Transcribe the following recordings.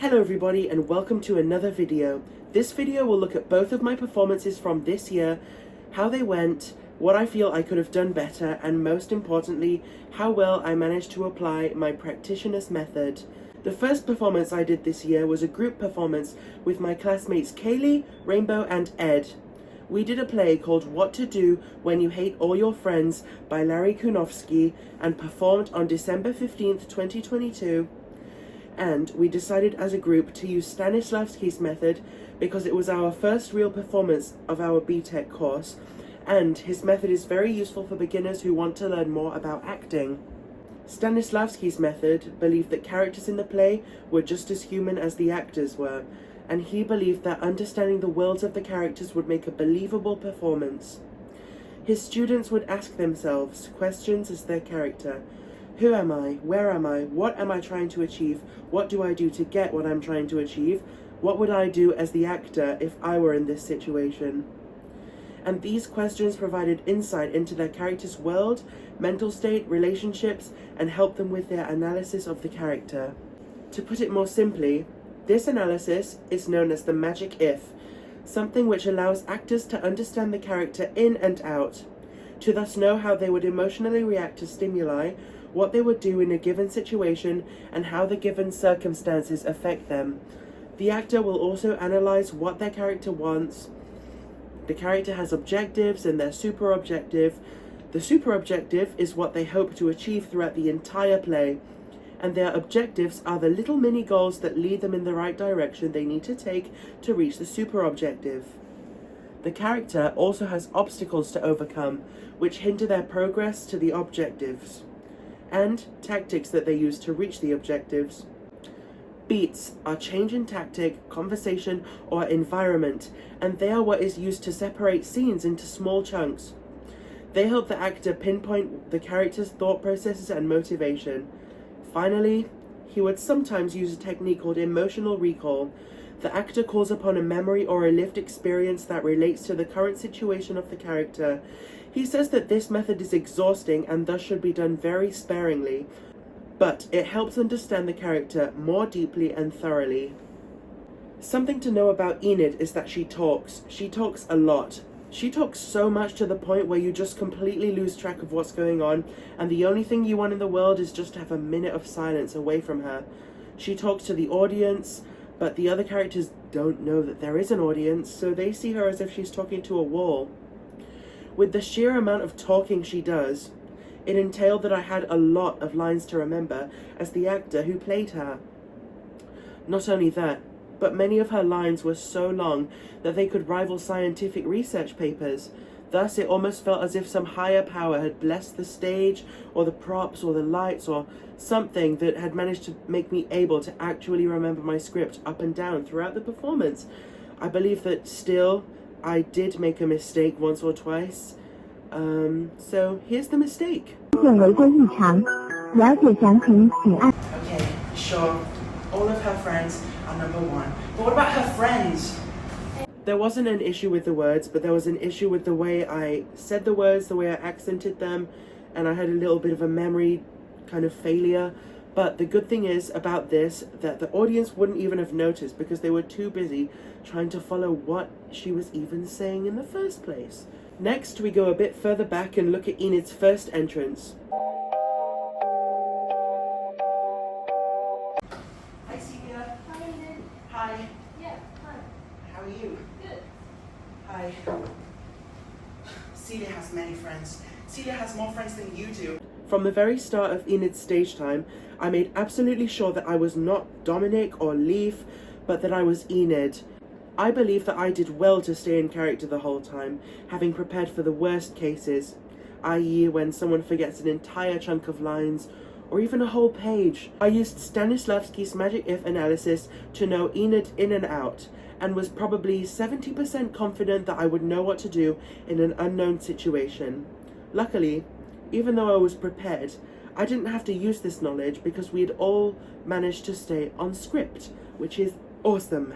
Hello everybody and welcome to another video. This video will look at both of my performances from this year, how they went, what I feel I could have done better, and most importantly, how well I managed to apply my practitioner's method. The first performance I did this year was a group performance with my classmates Kaylee, Rainbow and Ed. We did a play called What to Do When You Hate All Your Friends by Larry Kunofsky and performed on December 15th, 2022. And we decided as a group to use Stanislavski's method because it was our first real performance of our BTEC course, and his method is very useful for beginners who want to learn more about acting. Stanislavski's method believed that characters in the play were just as human as the actors were, and he believed that understanding the worlds of the characters would make a believable performance. His students would ask themselves questions as their character. Who am I? Where am I? What am I trying to achieve? What do I do to get what I'm trying to achieve? What would I do as the actor if I were in this situation? And these questions provided insight into their character's world, mental state, relationships, and helped them with their analysis of the character. To put it more simply, this analysis is known as the magic if, something which allows actors to understand the character in and out, to thus know how they would emotionally react to stimuli, what they would do in a given situation, and how the given circumstances affect them. The actor will also analyze what their character wants. The character has objectives and their super objective. The super objective is what they hope to achieve throughout the entire play, and their objectives are the little mini goals that lead them in the right direction they need to take to reach the super objective. The character also has obstacles to overcome, which hinder their progress to the objectives, and tactics that they use to reach the objectives. Beats are change in tactic, conversation, or environment, and they are what is used to separate scenes into small chunks. They help the actor pinpoint the character's thought processes and motivation. Finally, he would sometimes use a technique called emotional recall. The actor calls upon a memory or a lived experience that relates to the current situation of the character. He says that this method is exhausting and thus should be done very sparingly, but it helps understand the character more deeply and thoroughly. Something to know about Enid is that she talks. She talks a lot. She talks so much to the point where you just completely lose track of what's going on, and the only thing you want in the world is just to have a minute of silence away from her. She talks to the audience, but the other characters don't know that there is an audience, so they see her as if she's talking to a wall. With the sheer amount of talking she does, it entailed that I had a lot of lines to remember as the actor who played her. Not only that, but many of her lines were so long that they could rival scientific research papers. Thus, it almost felt as if some higher power had blessed the stage, or the props, or the lights, or something that had managed to make me able to actually remember my script up and down throughout the performance. I believe that still, I did make a mistake once or twice. So here's the mistake. Okay, sure. All of her friends are number one. But what about her friends? There wasn't an issue with the words, but there was an issue with the way I said the words, the way I accented them, and I had a little bit of a memory kind of failure. But the good thing is about this, that the audience wouldn't even have noticed because they were too busy trying to follow what she was even saying in the first place. Next, we go a bit further back and look at Enid's first entrance. Hi, Celia. Hi, Enid. Hi. Yeah, hi. How are you? Good. Hi. Celia has many friends. Celia has more friends than you do. From the very start of Enid's stage time, I made absolutely sure that I was not Dominic or Leaf, but that I was Enid. I believe that I did well to stay in character the whole time, having prepared for the worst cases, i.e. when someone forgets an entire chunk of lines, or even a whole page. I used Stanislavski's magic if analysis to know Enid in and out, and was probably 70% confident that I would know what to do in an unknown situation. Luckily, even though I was prepared, I didn't have to use this knowledge because we had all managed to stay on script, which is awesome.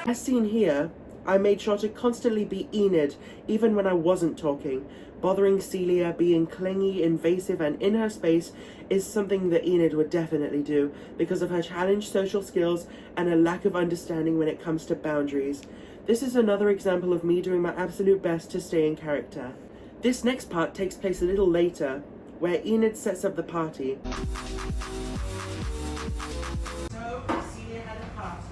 As seen here, I made sure to constantly be Enid, even when I wasn't talking. Bothering Celia, being clingy, invasive, and in her space is something that Enid would definitely do because of her challenged social skills and a lack of understanding when it comes to boundaries. This is another example of me doing my absolute best to stay in character. This next part takes place a little later, where Enid sets up the party. So, Celia had a party.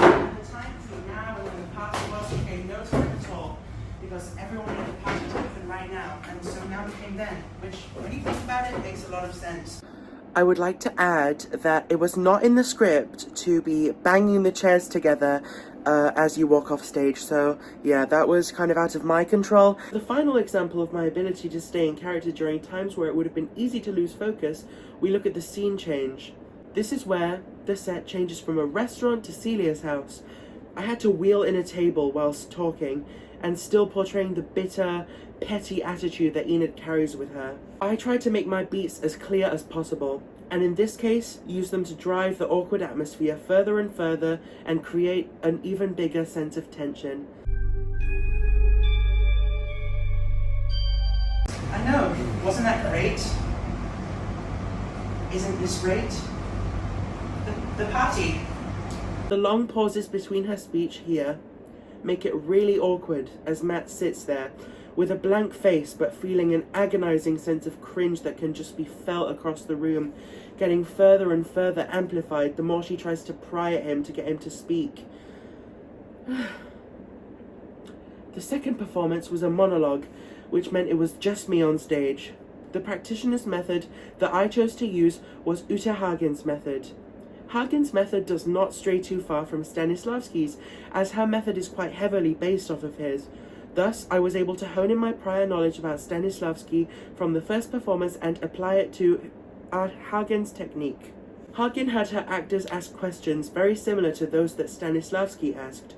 And the time between now and when the party was became no time at all, because everyone in the party to happen right now, and so now became then, which, when you think about it, makes a lot of sense. I would like to add that it was not in the script to be banging the chairs together as you walk off stage, so yeah, that was kind of out of my control. The final example of my ability to stay in character during times where it would have been easy to lose focus, we look at the scene change. This is where the set changes from a restaurant to Celia's house. I had to wheel in a table whilst talking, and still portraying the bitter, petty attitude that Enid carries with her. I tried to make my beats as clear as possible, and in this case, use them to drive the awkward atmosphere further and further and create an even bigger sense of tension. I know, wasn't that great? Isn't this great? The party. The long pauses between her speech here make it really awkward as Matt sits there with a blank face but feeling an agonizing sense of cringe that can just be felt across the room, getting further and further amplified the more she tries to pry at him to get him to speak. The second performance was a monologue, which meant it was just me on stage. The practitioner's method that I chose to use was Uta Hagen's method. Hagen's method does not stray too far from Stanislavski's, as her method is quite heavily based off of his. Thus, I was able to hone in my prior knowledge about Stanislavski from the first performance and apply it to Hagen's technique. Hagen had her actors ask questions very similar to those that Stanislavski asked.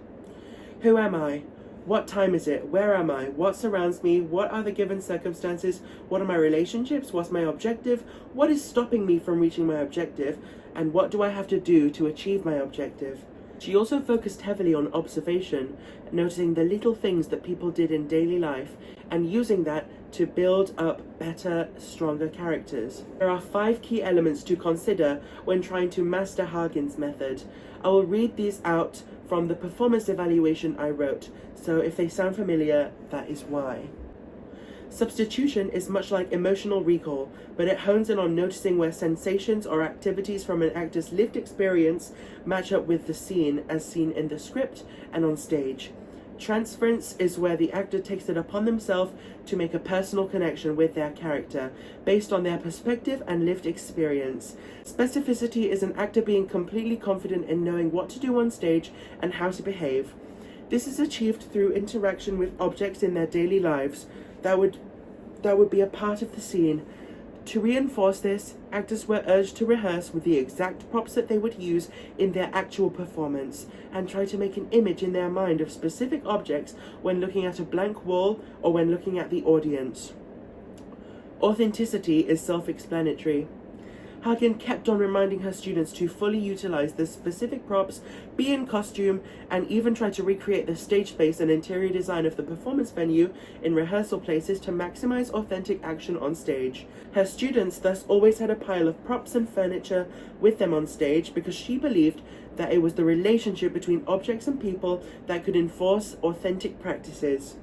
Who am I? What time is it? Where am I? What surrounds me? What are the given circumstances? What are my relationships? What's my objective? What is stopping me from reaching my objective? And what do I have to do to achieve my objective? She also focused heavily on observation, noticing the little things that people did in daily life and using that to build up better, stronger characters. There are 5 key elements to consider when trying to master Hagen's method. I will read these out from the performance evaluation I wrote, so if they sound familiar, that is why. Substitution is much like emotional recall, but it hones in on noticing where sensations or activities from an actor's lived experience match up with the scene as seen in the script and on stage. Transference is where the actor takes it upon themselves to make a personal connection with their character, based on their perspective and lived experience. Specificity is an actor being completely confident in knowing what to do on stage and how to behave. This is achieved through interaction with objects in their daily lives that would be a part of the scene. To reinforce this, actors were urged to rehearse with the exact props that they would use in their actual performance, and try to make an image in their mind of specific objects when looking at a blank wall or when looking at the audience. Authenticity is self-explanatory. Hagen kept on reminding her students to fully utilize the specific props, be in costume, and even try to recreate the stage space and interior design of the performance venue in rehearsal places to maximize authentic action on stage. Her students thus always had a pile of props and furniture with them on stage because she believed that it was the relationship between objects and people that could enforce authentic practices.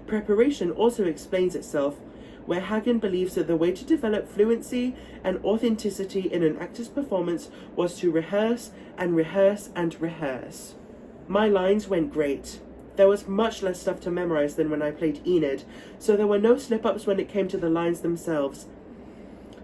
Preparation also explains itself, where Hagen believes that the way to develop fluency and authenticity in an actor's performance was to rehearse and rehearse and rehearse. My lines went great. There was much less stuff to memorize than when I played Enid, so there were no slip-ups when it came to the lines themselves.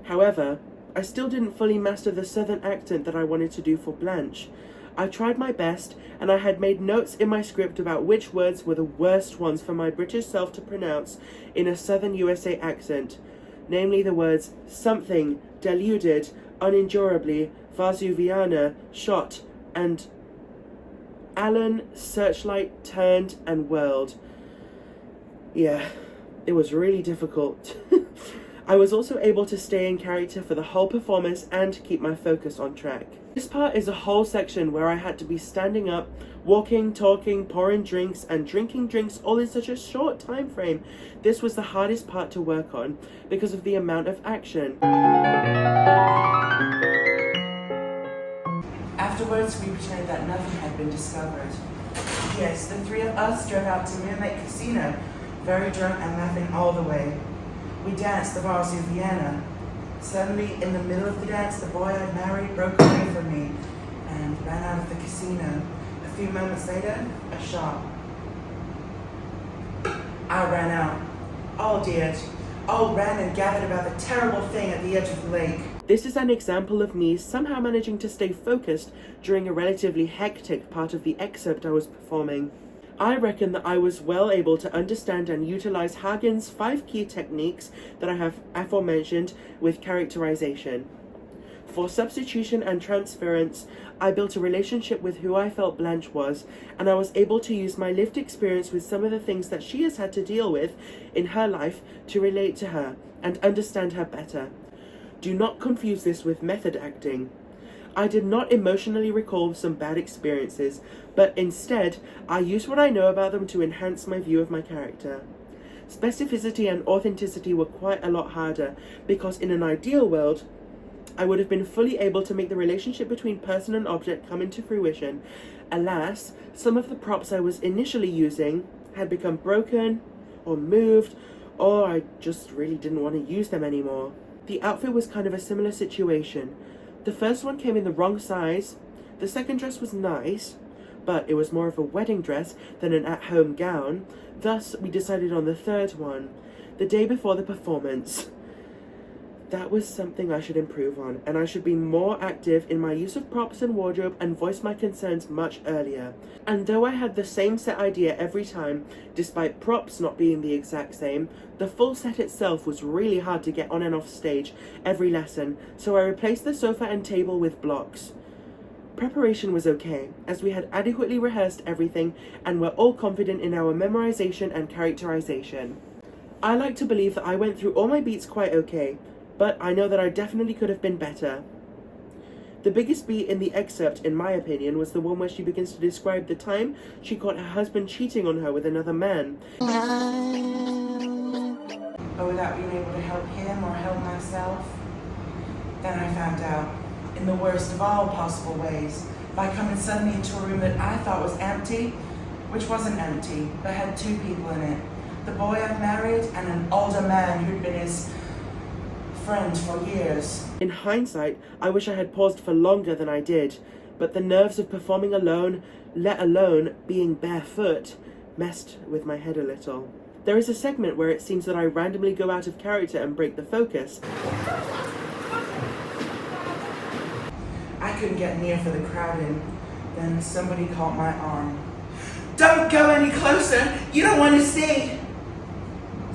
However, I still didn't fully master the southern accent that I wanted to do for Blanche. I tried my best, and I had made notes in my script about which words were the worst ones for my British self to pronounce in a southern USA accent, namely the words something, deluded, unendurably, Vazuviana, shot, and Alan, searchlight, turned, and whirled. Yeah, it was really difficult. I was also able to stay in character for the whole performance and keep my focus on track. This part is a whole section where I had to be standing up Walking, talking, pouring drinks, and drinking drinks all in such a short time frame. This was the hardest part to work on because of the amount of action. Afterwards, we pretended that nothing had been discovered. Yes, the three of us drove out to Moonlight Casino, very drunk and laughing all the way. We danced the Vals of Vienna. Suddenly, in the middle of the dance, the boy I married broke away from me and ran out of the casino. A few moments later, a shot. I ran out. All did. All ran and gathered about the terrible thing at the edge of the lake. This is an example of me somehow managing to stay focused during a relatively hectic part of the excerpt I was performing. I reckon that I was well able to understand and utilize Hagen's 5 key techniques that I have aforementioned with characterization. For substitution and transference, I built a relationship with who I felt Blanche was, and I was able to use my lived experience with some of the things that she has had to deal with in her life to relate to her and understand her better. Do not confuse this with method acting. I did not emotionally recall some bad experiences, but instead, I used what I know about them to enhance my view of my character. Specificity and authenticity were quite a lot harder, because in an ideal world, I would have been fully able to make the relationship between person and object come into fruition. Alas, some of the props I was initially using had become broken, or moved, or I just really didn't want to use them anymore. The outfit was kind of a similar situation. The first one came in the wrong size. The second dress was nice, but it was more of a wedding dress than an at-home gown. Thus, we decided on the third one, the day before the performance. That was something I should improve on, and I should be more active in my use of props and wardrobe and voice my concerns much earlier. And though I had the same set idea every time, despite props not being the exact same, the full set itself was really hard to get on and off stage every lesson, so I replaced the sofa and table with blocks. Preparation was okay, as we had adequately rehearsed everything and were all confident in our memorization and characterization. I like to believe that I went through all my beats quite okay, but I know that I definitely could have been better. The biggest beat in the excerpt, in my opinion, was the one where she begins to describe the time she caught her husband cheating on her with another man. But without being able to help him or help myself, then I found out, in the worst of all possible ways, by coming suddenly into a room that I thought was empty, which wasn't empty, but had 2 people in it. The boy I'd married and an older man who'd been his friend for years. In hindsight, I wish I had paused for longer than I did, but the nerves of performing alone, let alone being barefoot, messed with my head a little. There is a segment where it seems that I randomly go out of character and break the focus. I couldn't get near for the crowding. Then somebody caught my arm. Don't go any closer! You don't want to see!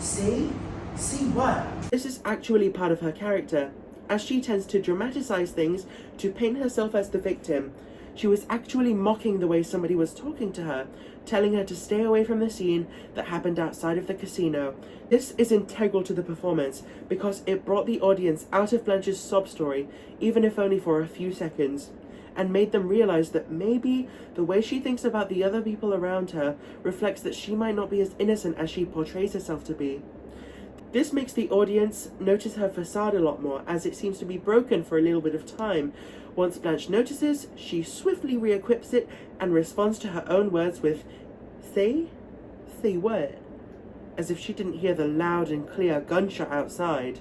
See? See what? This is actually part of her character, as she tends to dramatize things to paint herself as the victim. She was actually mocking the way somebody was talking to her, telling her to stay away from the scene that happened outside of the casino. This is integral to the performance because it brought the audience out of Blanche's sob story, even if only for a few seconds, and made them realize that maybe the way she thinks about the other people around her reflects that she might not be as innocent as she portrays herself to be. This makes the audience notice her facade a lot more, as it seems to be broken for a little bit of time. Once Blanche notices, she swiftly re-equips it and responds to her own words with, "Say? Say what?" As if she didn't hear the loud and clear gunshot outside.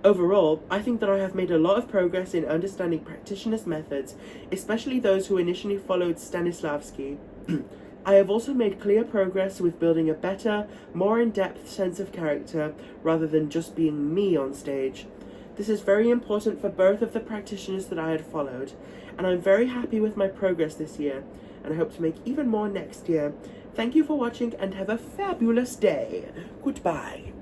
Overall, I think that I have made a lot of progress in understanding practitioners' methods, especially those who initially followed Stanislavski. I have also made clear progress with building a better, more in-depth sense of character, rather than just being me on stage. This is very important for both of the practitioners that I had followed, and I'm very happy with my progress this year, and I hope to make even more next year. Thank you for watching, and have a fabulous day. Goodbye.